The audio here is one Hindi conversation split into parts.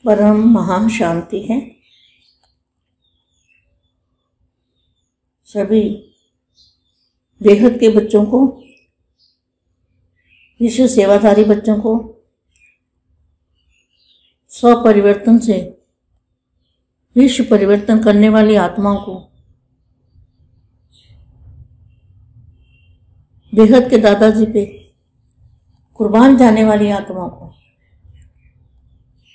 परम महान शांति है। सभी बेहद के बच्चों को, विश्व सेवाधारी बच्चों को, स्वपरिवर्तन से विश्व परिवर्तन करने वाली आत्माओं को, बेहद के दादाजी पे कुर्बान जाने वाली आत्माओं को,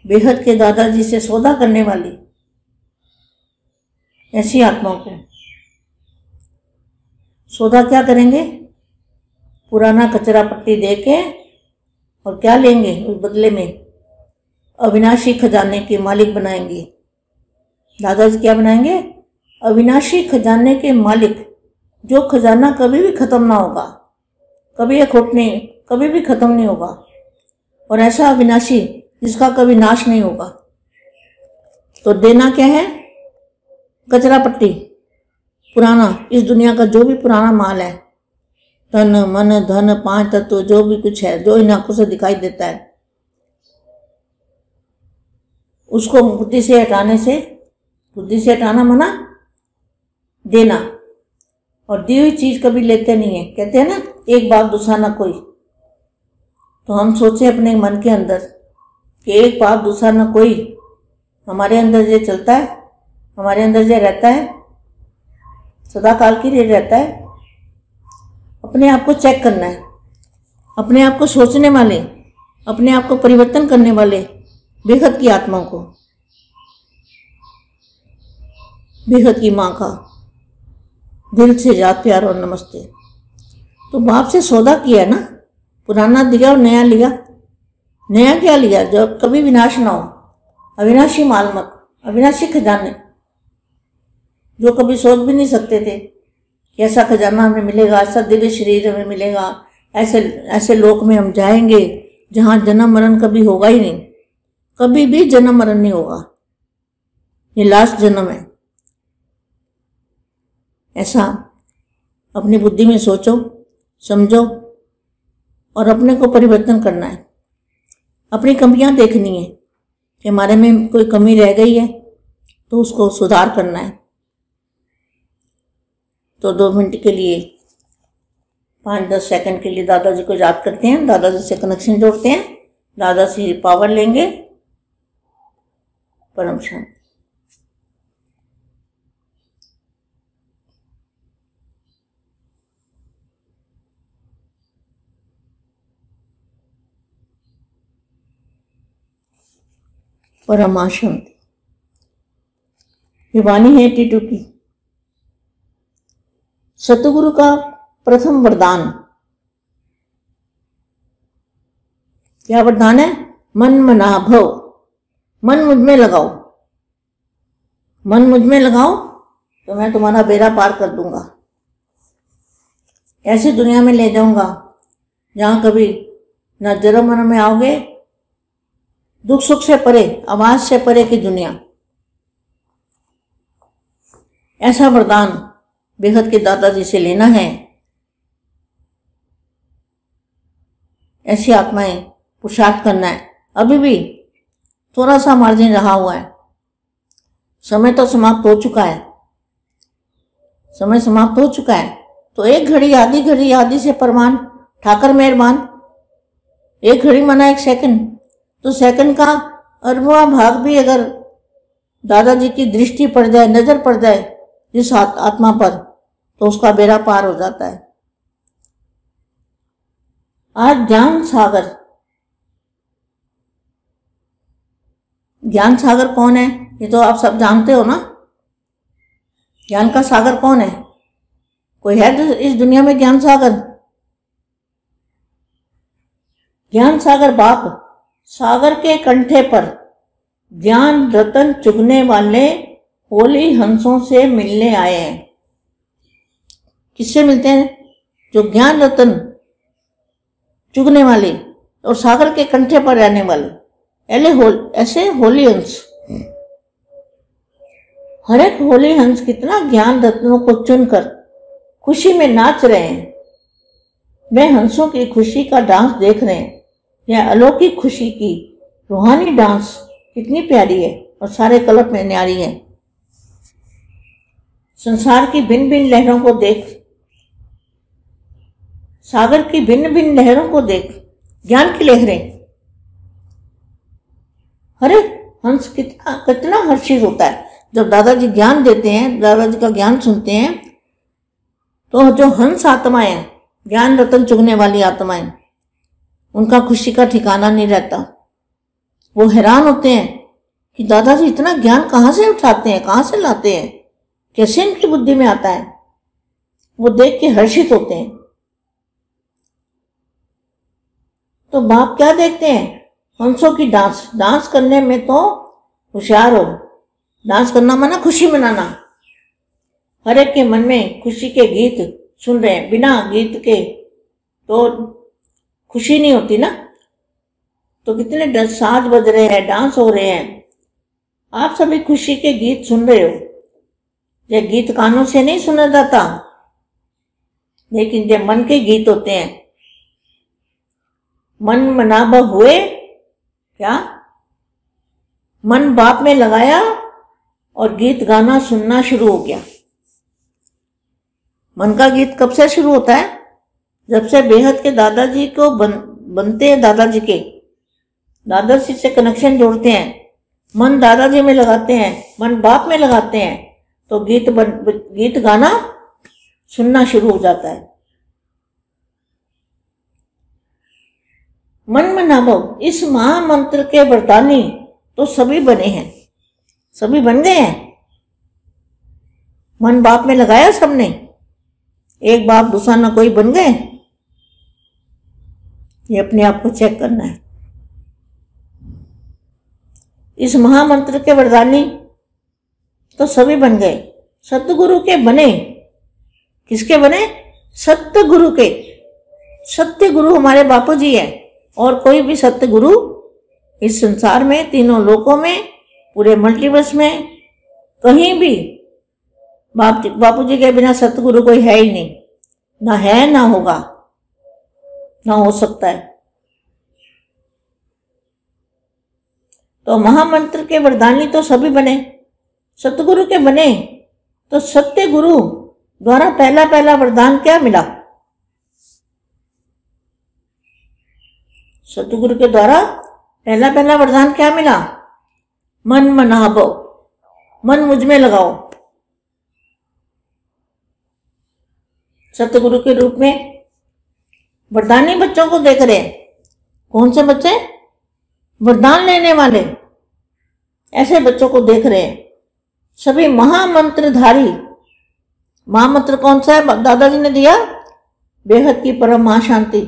बेहद के दादाजी से सौदा करने वाली ऐसी आत्माओं को सौदा क्या करेंगे? पुराना कचरा पट्टी दे के, और क्या लेंगे उस बदले में? अविनाशी खजाने के मालिक बनाएंगे। दादाजी क्या बनाएंगे? अविनाशी खजाने के मालिक, जो खजाना कभी भी खत्म ना होगा, कभी कभी भी खत्म नहीं होगा, और ऐसा अविनाशी जिसका कभी नाश नहीं होगा। तो देना क्या है? कचरा पट्टी, पुराना, इस दुनिया का जो भी पुराना माल है, तन मन धन पांच तत्व, जो भी कुछ है, जो इन आंखों से दिखाई देता है, उसको बुद्धि से हटाना मना, देना। और दी हुई चीज कभी लेते नहीं है। कहते हैं ना, एक बाप दूसरा ना कोई। तो हम सोचे अपने मन के अंदर कि एक बाप दूसरा ना कोई, हमारे अंदर ये चलता है, हमारे अंदर ये रहता है, सदा काल के लिए रहता है। अपने आप को चेक करना है, अपने आप को सोचने वाले, अपने आप को परिवर्तन करने वाले बेहद की आत्माओं को, बेहद की माँ का दिल से याद प्यार और नमस्ते। तो बाप से सौदा किया ना, पुराना दिया और नया लिया। नया क्या लिया? जो कभी विनाश ना हो, अविनाशी माल मत, अविनाशी खजाने, जो कभी सोच भी नहीं सकते थे कि ऐसा खजाना हमें मिलेगा, ऐसा दिव्य शरीर हमें मिलेगा, ऐसे लोक में हम जाएंगे जहाँ जन्म मरण कभी होगा ही नहीं, कभी भी जन्म मरण नहीं होगा, ये लास्ट जन्म है। ऐसा अपनी बुद्धि में सोचो, समझो, और अपने को परिवर्तन करना है। अपनी कमियां देखनी है कि हमारे में कोई कमी रह गई है तो उसको सुधार करना है। तो 2 मिनट के लिए, 5-10 सेकंड के लिए दादाजी को याद करते हैं, दादाजी से कनेक्शन जोड़ते हैं, दादा से पावर लेंगे। परम शांति। परम शांति। ये वाणी है टीटू की। सतगुरु का प्रथम वरदान क्या वरदान है? मन मना भव। मन मुझ में लगाओ, मन मुझ में लगाओ तो मैं तुम्हारा बेड़ा पार कर दूंगा। ऐसी दुनिया में ले जाऊंगा जहां कभी ना जन्म मरण में आओगे, दुख सुख से परे, आवाज से परे की दुनिया। ऐसा वरदान बेहद के दादाजी से लेना है। ऐसी आत्माएं पुरुषार्थ करना है। अभी भी थोड़ा सा मार्जिन रहा हुआ है, समय तो समाप्त हो चुका है, समय समाप्त हो चुका है। तो एक घड़ी आधी से परमान, ठाकर मेहरबान। एक घड़ी माना 1 सेकंड, तो सेकंड का 1/8 भाग भी अगर दादाजी की दृष्टि पड़ जाए, नजर पड़ जाए जिस आत्मा पर, तो उसका बेड़ा पार हो जाता है। आज ज्ञान सागर कौन है? ये तो आप सब जानते हो ना। ज्ञान का सागर कौन है? कोई है इस दुनिया में ज्ञान सागर? ज्ञान सागर बाप। सागर के कंठे पर ज्ञान रतन चुगने वाले होली हंसों से मिलने आए हैं। किससे मिलते हैं? जो ज्ञान रतन चुगने वाले और सागर के कंठे पर रहने वाले ऐसे होली हंस। हर एक होली हंस कितना ज्ञान रत्नों को चुनकर खुशी में नाच रहे हैं। वे हंसों की खुशी का डांस देख रहे हैं। यह अलौकिक खुशी की रूहानी डांस कितनी प्यारी है और सारे कलर में न्यारी है। संसार की भिन्न भिन्न लहरों को देख, सागर की भिन्न भिन्न लहरों को देख, ज्ञान की लहरें। अरे हंस कितना कितना हर्षित होता है जब दादाजी ज्ञान देते हैं, दादाजी का ज्ञान सुनते हैं। तो जो हंस आत्माएं हैं, ज्ञान रतन चुगने वाली आत्माएं, उनका खुशी का ठिकाना नहीं रहता। वो हैरान होते हैं कि दादाजी इतना ज्ञान कहाँ से उठाते हैं, कहाँ से लाते हैं, कैसे इनकी बुद्धि में आता है। वो देख के हर्षित होते हैं। तो बाप क्या देखते हैं? हंसों की डांस। डांस करने में तो होशियार हो। डांस करना माना खुशी मनाना। हर एक के मन में खुशी के गीत सुन रहे हैं, बिना गीत के तो खुशी नहीं होती ना। तो कितने साज बज रहे हैं, डांस हो रहे हैं, आप सभी खुशी के गीत सुन रहे हो। ये गीत कानों से नहीं सुना जाता, लेकिन ये मन के गीत होते हैं। मन मनाब हुए, क्या मन बाप में लगाया और गीत गाना सुनना शुरू हो गया। मन का गीत कब से शुरू होता है? जब से बेहद के दादाजी को बनते हैं, दादाजी से कनेक्शन जोड़ते हैं, मन दादाजी में लगाते हैं, मन बाप में लगाते हैं, तो गीत गाना सुनना शुरू हो जाता है। मन मनाभव, इस महामंत्र के वरदानी तो सभी बने हैं, सभी बन गए हैं। मन बाप में लगाया सबने, एक बाप दूसरा ना कोई बन गए। ये अपने आप को चेक करना है। इस महामंत्र के वरदानी तो सभी बन गए, सतगुरु के बने। किसके बने? सत्य गुरु के। सत्य गुरु हमारे बापू जी है, और कोई भी सत्य गुरु इस संसार में, तीनों लोकों में, पूरे मल्टीवर्स में कहीं भी बापू जी के बिना सतगुरु कोई है ही नहीं। ना है, ना होगा, ना हो सकता है। तो महामंत्र के वरदानी तो सभी बने, सतगुरु के बने। तो सत्य गुरु द्वारा पहला वरदान क्या मिला? सतगुरु के द्वारा पहला वरदान क्या मिला? मन मनाभो, मन मुझ में लगाओ। सतगुरु के रूप में वरदानी बच्चों को देख रहे हैं। कौन से बच्चे? वरदान लेने वाले, ऐसे बच्चों को देख रहे हैं। सभी महामंत्रधारी। महामंत्र कौन सा है? दादाजी ने दिया, बेहद की परम महाशांति।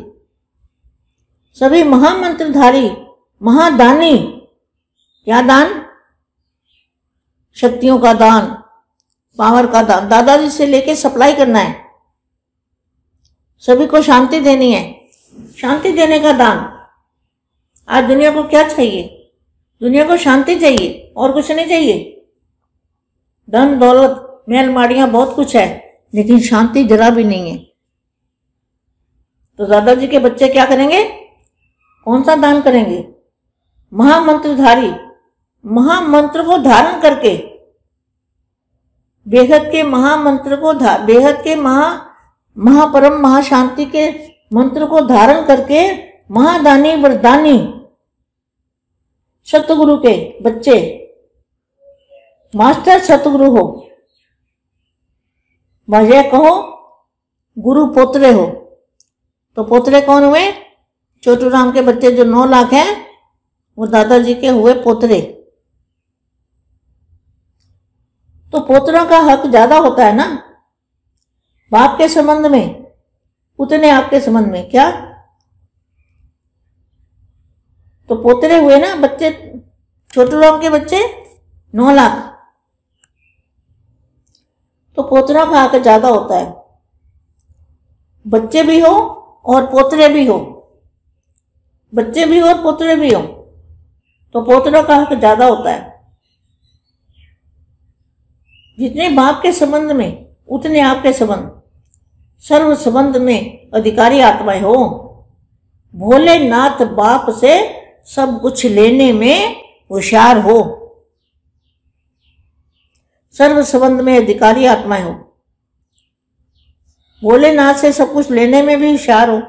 सभी महामंत्रधारी, महादानी। क्या दान? शक्तियों का दान, पावर का दान। दादाजी से लेके सप्लाई करना है, सभी को शांति देनी है, शांति देने का दान। आज दुनिया को क्या चाहिए? दुनिया को शांति चाहिए, और कुछ नहीं चाहिए। धन दौलत महल माड़ियां बहुत कुछ है, लेकिन शांति जरा भी नहीं है। तो दादाजी के बच्चे क्या करेंगे? कौन सा दान करेंगे? महामंत्रधारी, महामंत्र को धारण करके, बेहद के महामंत्र को, बेहद के महापरम महाशांति के मंत्र को धारण करके, महादानी वरदानी सतगुरु के बच्चे, मास्टर सतगुरु हो, यह कहो गुरु पोतरे हो। तो पोतरे कौन हुए? छोटू राम के बच्चे जो 9 लाख हैं, वो दादाजी के हुए पोतरे। तो पोतरों का हक ज्यादा होता है ना बाप के संबंध में, उतने आपके संबंध में। क्या? तो पोतरे हुए ना बच्चे, छोटू राम के बच्चे 9 लाख। तो पोतरों का हक ज्यादा होता है। बच्चे भी हो और पोतरे भी हो, बच्चे भी हो और पोतरे भी हो, तो पोतरों का हक ज्यादा होता है। जितने बाप के संबंध में, उतने आपके संबंध। सर्व संबंध में अधिकारी आत्माएं हो। भोलेनाथ बाप से सब कुछ लेने में होशियार हो, सर्व संबंध में अधिकारी आत्माएं हो, भोलेनाथ से सब कुछ लेने में भी होशियार हो,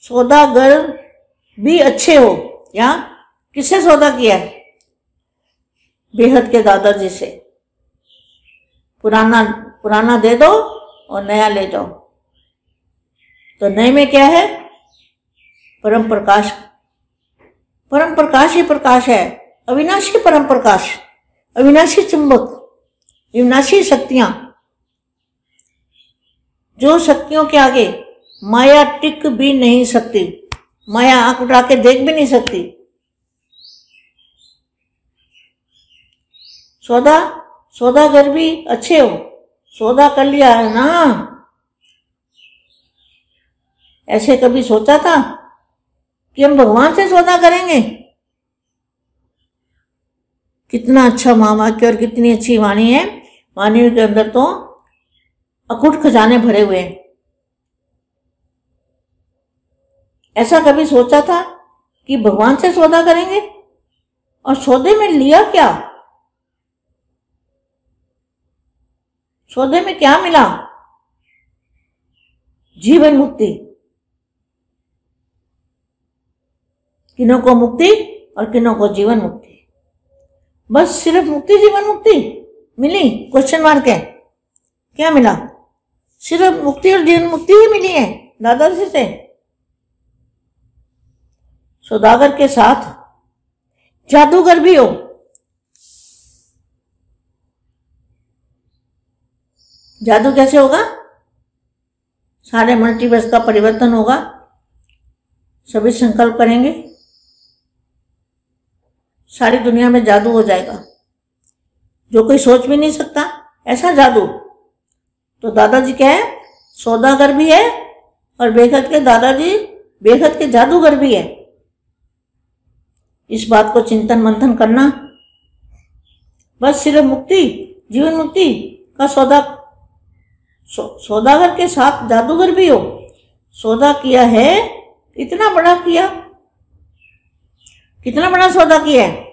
सौदागर भी अच्छे हो। या किससे सौदा किया है? बेहद के दादाजी से। पुराना पुराना दे दो और नया ले जाओ। तो नए में क्या है? परम प्रकाश। परम प्रकाश ही प्रकाश है, अविनाशी परम प्रकाश, अविनाशी चुंबक, अविनाशी शक्तियां, जो शक्तियों के आगे माया टिक भी नहीं सकती, माया आंख उठा के देख भी नहीं सकती। सौदागर भी अच्छे हो, सौदा कर लिया है ना। ऐसे कभी सोचा था कि हम भगवान से सौदा करेंगे? कितना अच्छा महावाक्य और कितनी अच्छी वाणी है। वाणी के अंदर तो अकूट खजाने भरे हुए हैं। ऐसा कभी सोचा था कि भगवान से सौदा करेंगे? और सौदे में लिया क्या? सौदे में क्या मिला? जीवन मुक्ति। किन्हों को मुक्ति और किन्हों को जीवन मुक्ति। बस सिर्फ मुक्ति, जीवन मुक्ति मिली? क्वेश्चन मार्क है। क्या मिला? सिर्फ मुक्ति और जीवन मुक्ति ही मिली है दादाजी से। सौदागर के साथ जादूगर भी हो। जादू कैसे होगा? सारे मल्टीवर्स का परिवर्तन होगा। सभी संकल्प करेंगे, सारी दुनिया में जादू हो जाएगा, जो कोई सोच भी नहीं सकता ऐसा जादू। तो दादाजी क्या है? सौदागर भी है और बेखत के दादाजी बेखत के जादूगर भी है। इस बात को चिंतन मंथन करना। बस सिर्फ मुक्ति, जीवन मुक्ति का सौदागर के साथ जादूगर भी हो। सौदा किया है, इतना बड़ा किया। कितना बड़ा सौदा किया है?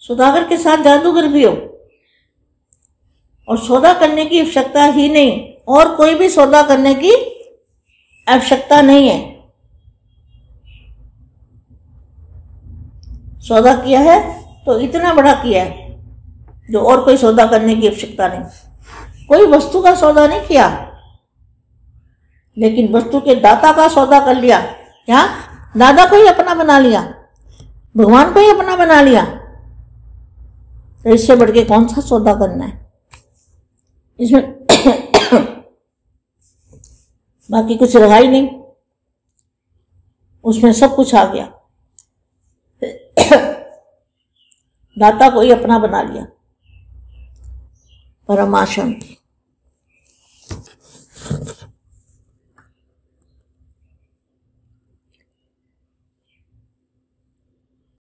सौदागर के साथ जादूगर भी हो। और सौदा करने की आवश्यकता ही नहीं, और कोई भी सौदा करने की आवश्यकता नहीं है। सौदा किया है तो इतना बड़ा किया है जो और कोई सौदा करने की आवश्यकता नहीं। कोई वस्तु का सौदा नहीं किया, लेकिन वस्तु के दाता का सौदा कर लिया। क्या? दादा को ही अपना बना लिया, भगवान को ही अपना बना लिया। तो इससे बढ़ के कौन सा सौदा करना है? इसमें बाकी कुछ रहा ही नहीं, उसमें सब कुछ आ गया। दाता को ही अपना बना लिया। परमाशांति।